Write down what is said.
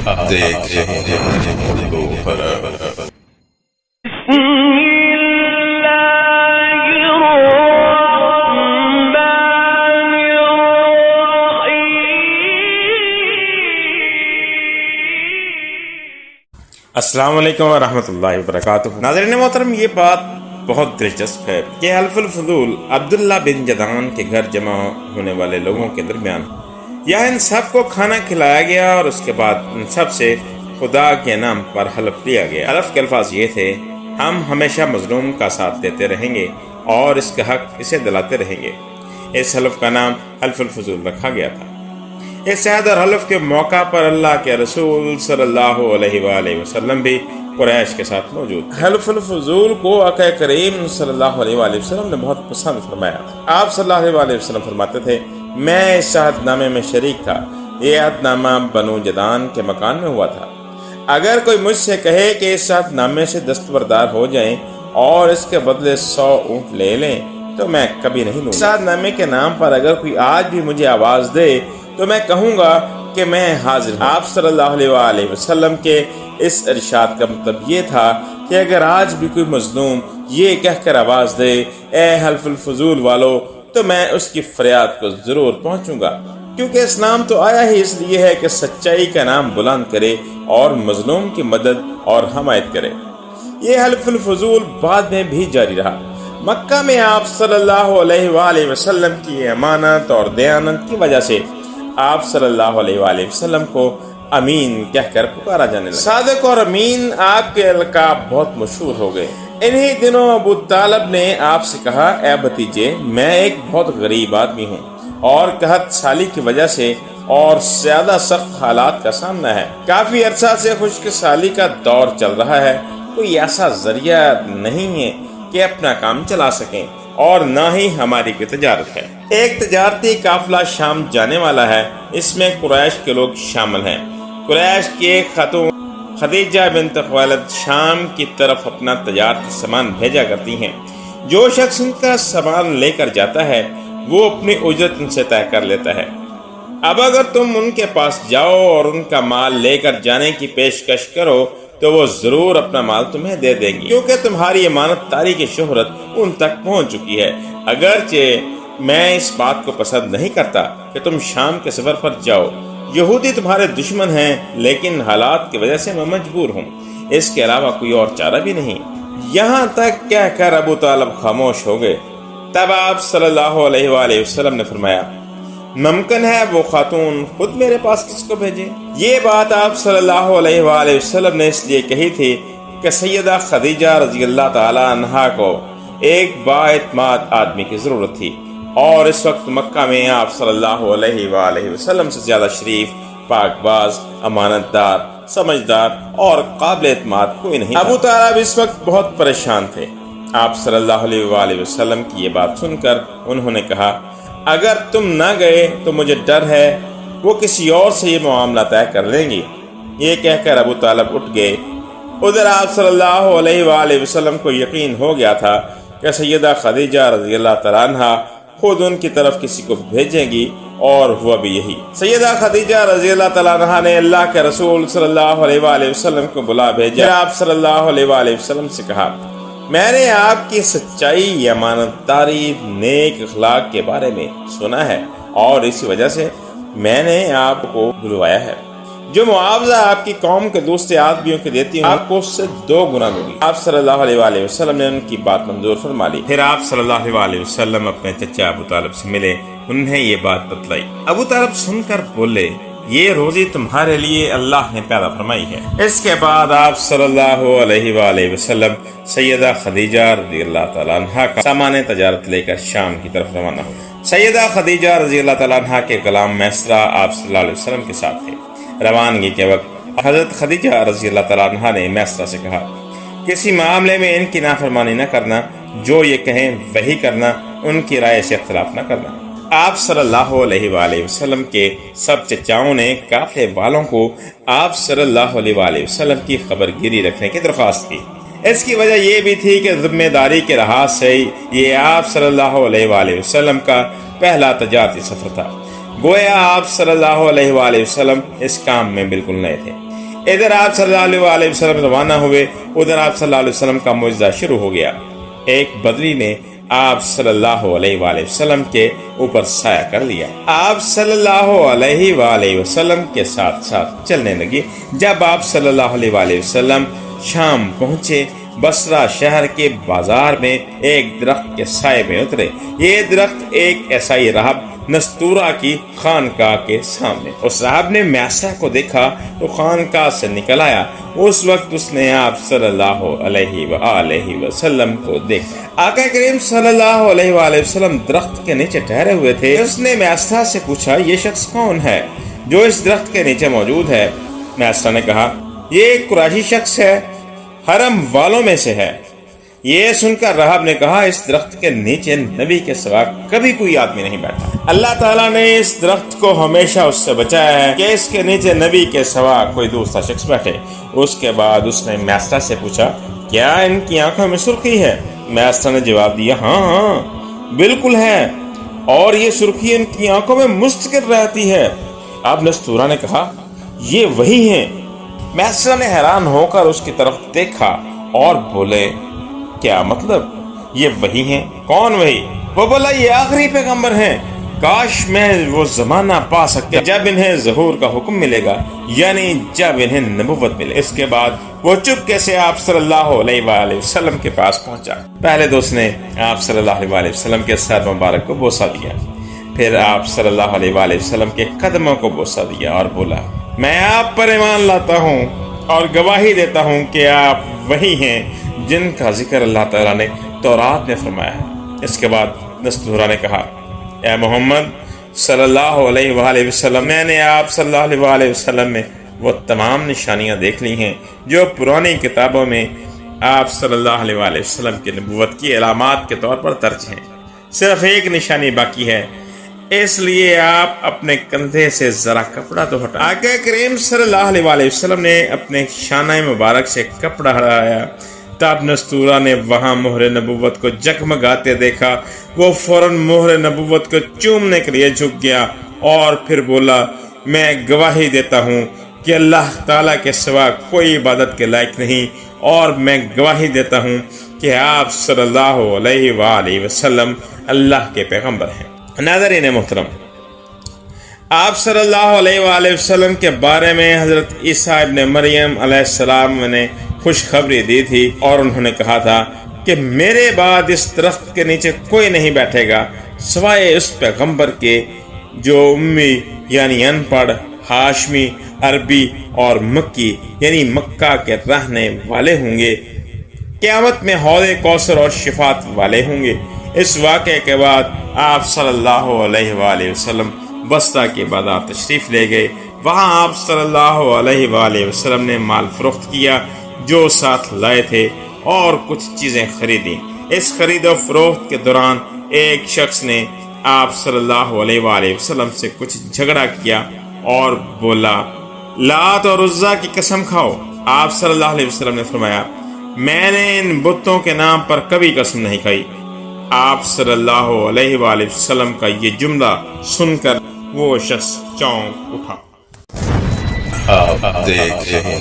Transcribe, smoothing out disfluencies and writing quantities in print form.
आप देख रहे हैं उर्दू खबर। अस्सलाम वालेकुम वरहमतुल्लाहि वबरकातुहू। नाज़रीन मोहतरम, ये बात बहुत दिलचस्प है कि हल्फुल फुज़ूल अब्दुल्ला बिन जदान के घर जमा होने वाले लोगों के दरमियान यहाँ इन सब को खाना खिलाया गया और उसके बाद इन सब से खुदा के नाम पर हलफ लिया गया। हलफ के अल्फाज ये थे, हम हमेशा मजलूम का साथ देते रहेंगे और इसका हक इसे दिलाते रहेंगे। इस हलफ का नाम हल्फुल फुज़ूल रखा गया था। इस शहद और हलफ के मौका पर अल्लाह के रसूल सल्लल्लाहु अलैहि वसल्लम भी कुरैश के साथ मौजूद थे। हल्फुल फुज़ूल को आका करीम सल्लल्लाहु अलैहि वसल्लम ने बहुत पसंद फरमाया। आप सल्लल्लाहु अलैहि वसल्लम फरमाते थे, मैं इस शहदनामे में शरीक था। ये अहदनामा बनु जदान के मकान में हुआ था। अगर कोई मुझसे कहे कि इस शहदनामे से दस्तबरदार हो जाएं और इसके बदले 100 ऊँट ले लें तो मैं कभी नहीं लूँगा। शहदनामे के नाम पर अगर कोई आज भी मुझे आवाज़ दे तो मैं कहूँगा कि मैं हाजिर हूँ। आप सल्लल्लाहु अलैहि वसल्लम के इस इरशाद का मतलब ये था कि अगर आज भी कोई मजलूम ये कहकर आवाज़ दे, ए हल्फुल फुज़ूल वालों, तो मैं उसकी फरियाद को ज़रूर पहुँचूँगा, क्योंकि इस्लाम तो आया ही इसलिए है कि सच्चाई का नाम बुलंद करे और मजलूम की मदद और हमायत करे। ये हल्फुल फुज़ूल बाद में भी जारी रहा। मक्का में आप सल्लल्लाहु अलैहि वसल्लम की अमानत और दयानत की वजह से आप सल्लल्लाहु अलैहि वसल्लम को अमीन कहकर पुकारा जाने लगा। सादिक और अमीन आपके अलकाब बहुत मशहूर हो गए। इन्हीं दिनों अबू तालिब ने आपसे कहा, ए भतीजे, मैं एक बहुत गरीब आदमी हूँ और कहत साली की वजह से और ज्यादा सख्त हालात का सामना है। काफी अरसा से खुश्क साली का दौर चल रहा है। कोई ऐसा जरिया नहीं है कि अपना काम चला सकें और ना ही हमारी कोई तजारत है। एक तजारती काफिला शाम जाने वाला है। इसमें कुरैश के लोग शामिल हैं। कुरैश की एक खातून खदीजा बिन्त खुवैलिद शाम की तरफ अपना तजारती सामान भेजा करती हैं। जो शख्स इनका सामान लेकर जाता है वो अपनी उजरत इनसे तय कर लेता है। अब अगर तुम उनके पास जाओ और उनका माल लेकर जाने की पेशकश करो तो वो जरूर अपना माल तुम्हें दे देंगे, क्योंकि तुम्हारी ईमानतदारी की शोहरत उन तक पहुंच चुकी है। अगरचे मैं इस बात को पसंद नहीं करता कि तुम शाम के सफर पर जाओ। यहूदी तुम्हारे दुश्मन हैं, लेकिन हालात की वजह से मैं मजबूर हूँ। इसके अलावा कोई और चारा भी नहीं। यहाँ तक कहकर अबू तालिब खामोश हो गए। तब आप सल्लल्लाहु अलैहि वसल्लम ने फरमाया, मुमकिन है वो खातून खुद मेरे पास किसको भेजे। ये बात आप सल्लल्लाहु अलैहि वसल्लम ने इसलिए कही थी कि सैयदा खदीजा रज़ियल्लाहु ताला अन्हा को एक बाएतमाद आदमी की ज़रूरत थी और इस वक्त मक्का में आप सल्लल्लाहु अलैहि वसल्लम से ज़्यादा शरीफ, पाकबाज, अमानतदार, समझदार और काबिल एतमाद कोई नहीं। अबू तालिब इस वक्त बहुत परेशान थे। आप सल्लल्लाहु अलैहि वसल्लम की ये बात सुनकर उन्होंने कहा, अगर तुम न गए तो मुझे डर है वो किसी और से ये मामला तय कर लेंगी। ये कहकर अबू तालिब उठ गए। उधर आप सल्लल्लाहु अलैहि वसल्लम को यकीन हो गया था कि सैयदा खदीजा रज़ियल्लाहु तआला अन्हा खुद उनकी तरफ किसी को भेजेंगी, और हुआ भी यही। सैयदा खदीजा रज़ियल्लाहु तआला अन्हा ने अल्लाह के रसूल सल्लल्लाहु अलैहि वसल्लम को बुला भेजा। आप सल्लल्लाहु अलैहि वसल्लम से कहा, मैंने आपकी सच्चाई, अमानतदारी, नेक अखलाक के बारे में सुना है और इसी वजह से मैंने आपको बुलवाया है। जो मुआवजा आपकी कौम के दूसरे आदमियों को देती हूँ, आपको उससे 2 गुना दूंगी। आप सल्लल्लाहु अलैहि वसल्लम ने उनकी बात मंजूर फरमा ली। फिर आप सल्लल्लाहु अलैहि वसल्लम अपने चचा अबू तालिब से मिले, उन्हें ये बात बतलाई। अबू तालिब सुनकर बोले, ये रोजी तुम्हारे लिए अल्लाह ने पैदा फरमाई है। इसके बाद आप सल्लल्लाहु अलैहि वसल्लम सैयदा खदीजा रज़ियल्लाहु तआला अन्हा का सामान तजारत लेकर शाम की तरफ रवाना हो। सैयदा खदीजा रज़ियल्लाहु तआला अन्हा के गुलाम मैसरा आप सल्लल्लाहु अलैहि वसल्लम के साथ थे। रवानगी के वक्त हज़रत खदीजा रज़ियल्लाहु तआला अन्हा ने मैसरा से कहा, किसी मामले में इनकी नाफरमानी न करना, जो ये कहें वही करना, उनकी राय से इख्तिलाफ न करना। आप सल्लल्लाहु अलैहि वसल्लम के सब चचाओं ने काफिले वालों को आप सल्लल्लाहु अलैहि वसल्लम की खबरगिरी रखने की दरख्वास्त की। इसकी वजह यह भी थी कि जिम्मेदारी के लिहाज से ये आप सल्लल्लाहु अलैहि वसल्लम का पहला तजारती सफर था। गोया आप सल्लल्लाहु अलैहि वसल्लम इस काम में बिल्कुल नए थे। ادھر آپ صلی اللہ علیہ وسلم روانہ ہوئے، ادھر آپ صلی اللہ علیہ وسلم کا معجزہ شروع ہو گیا۔ ایک بدری نے آپ صلی اللہ علیہ وآلہ وسلم کے اوپر سایہ کر لیا۔ آپ صلی اللہ علیہ وآلہ وسلم کے ساتھ ساتھ چلنے لگی۔ جب آپ صلی اللہ علیہ وآلہ وسلم شام پہنچے، بصرہ شہر کے بازار میں ایک درخت کے سائے میں اترے۔ یہ درخت ایک عیسائی راہب نستورہ کی خانقاہ کے سامنے۔ اس راہب نے میسرہ کو دیکھا تو خانقاہ سے نکل آیا۔ اس وقت اس نے آپ صلی اللہ علیہ وآلہ وسلم کو دیکھا۔ آقا کریم صلی اللہ علیہ وآلہ وسلم درخت کے نیچے ٹھہرے ہوئے تھے۔ اس نے میسرہ سے پوچھا، یہ شخص کون ہے جو اس درخت کے نیچے موجود ہے؟ میسرہ نے کہا، یہ ایک قریشی شخص ہے، حرم والوں میں سے ہے۔ یہ سن کر راہب نے کہا، اس درخت کے نیچے نبی کے سوا کبھی کوئی آدمی نہیں بیٹھا۔ اللہ تعالیٰ نے اس درخت کو ہمیشہ اس سے بچایا ہے کہ اس کے نیچے نبی کے سوا کوئی دوسرا شخص بیٹھے۔ اس کے بعد اس نے میسرہ سے پوچھا، کیا ان کی آنکھوں میں سرخی ہے؟ میسرہ نے جواب دیا، ہاں بالکل ہے، اور یہ سرخی ان کی آنکھوں میں مستقر رہتی ہے۔ اب نستورہ نے کہا، یہ وہی ہیں؟ میسرہ نے حیران ہو کر اس کی طرف دیکھا اور بولے، کیا مطلب؟ یہ وہی ہیں؟ کون وہی؟ وہ بولا، یہ آخری پیغمبر ہیں۔ کاش میں وہ زمانہ پا سکتے جب انہیں ظہور کا حکم ملے گا، یعنی جب انہیں نبوت ملے۔ اس کے بعد وہ چپکے سے آپ صلی اللہ علیہ وآلہ وسلم کے پاس پہنچا۔ پہلے دوست نے آپ صلی اللہ علیہ وآلہ وسلم کے سر مبارک کو بوسہ دیا، پھر آپ صلی اللہ علیہ وآلہ وسلم کے قدموں کو بوسہ دیا اور بولا، میں آپ پر ایمان لاتا ہوں اور گواہی دیتا ہوں کہ آپ وہی ہیں جن کا ذکر اللہ تعالیٰ نے تورات میں فرمایا ہے۔ اس کے بعد نستورہ نے کہا، اے محمد صلی اللہ علیہ وآلہ وسلم، میں نے آپ صلی اللہ علیہ وآلہ وسلم میں وہ تمام نشانیاں دیکھ لی ہیں جو پرانی کتابوں میں آپ صلی اللہ علیہ وآلہ وسلم کی نبوت کی علامات کے طور پر درج ہیں۔ صرف ایک نشانی باقی ہے، اس لیے آپ اپنے کندھے سے ذرا کپڑا تو ہٹا۔ آقا کریم صلی اللہ علیہ وآلہ وسلم نے اپنے شانہ مبارک سے کپڑا ہٹایا۔ تب نستورہ نے وہاں مہر نبوت کو جگمگاتے دیکھا۔ وہ فوراً مہر نبوت کو چومنے کے لیے جھک گیا اور پھر بولا، میں گواہی دیتا ہوں کہ اللہ تعالیٰ کے سوا کوئی عبادت کے لائق نہیں، اور میں گواہی دیتا ہوں کہ آپ صلی اللہ علیہ وآلہ وسلم اللہ کے پیغمبر ہیں۔ ناظرین محترم، آپ صلی اللہ علیہ وآلہ وسلم کے بارے میں حضرت عیسیٰ ابن مریم علیہ السلام نے خوشخبری دی تھی، اور انہوں نے کہا تھا کہ میرے بعد اس درخت کے نیچے کوئی نہیں بیٹھے گا سوائے اس پیغمبر کے جو امی یعنی ان پڑھ، ہاشمی، عربی اور مکی یعنی مکہ کے رہنے والے ہوں گے۔ قیامت میں حوض کوثر اور شفاعت والے ہوں گے۔ اس واقعے کے بعد آپ صلی اللہ علیہ وآلہ وسلم بصرہ کے بازار تشریف لے گئے۔ وہاں آپ صلی اللہ علیہ وآلہ وسلم نے مال فروخت کیا جو ساتھ لائے تھے اور کچھ چیزیں خریدیں۔ اس خرید و فروخت کے دوران ایک شخص نے آپ صلی اللہ علیہ وآلہ وسلم سے کچھ جھگڑا کیا اور بولا، لات اور عزا کی قسم کھاؤ۔ آپ صلی اللہ علیہ وسلم نے فرمایا، میں نے ان بتوں کے نام پر کبھی قسم نہیں کھائی۔ آپ صلی اللہ علیہ وآلہ وسلم کا یہ جملہ سن کر وہ شخص چونک اٹھا۔ آپ دیکھ رہے ہیں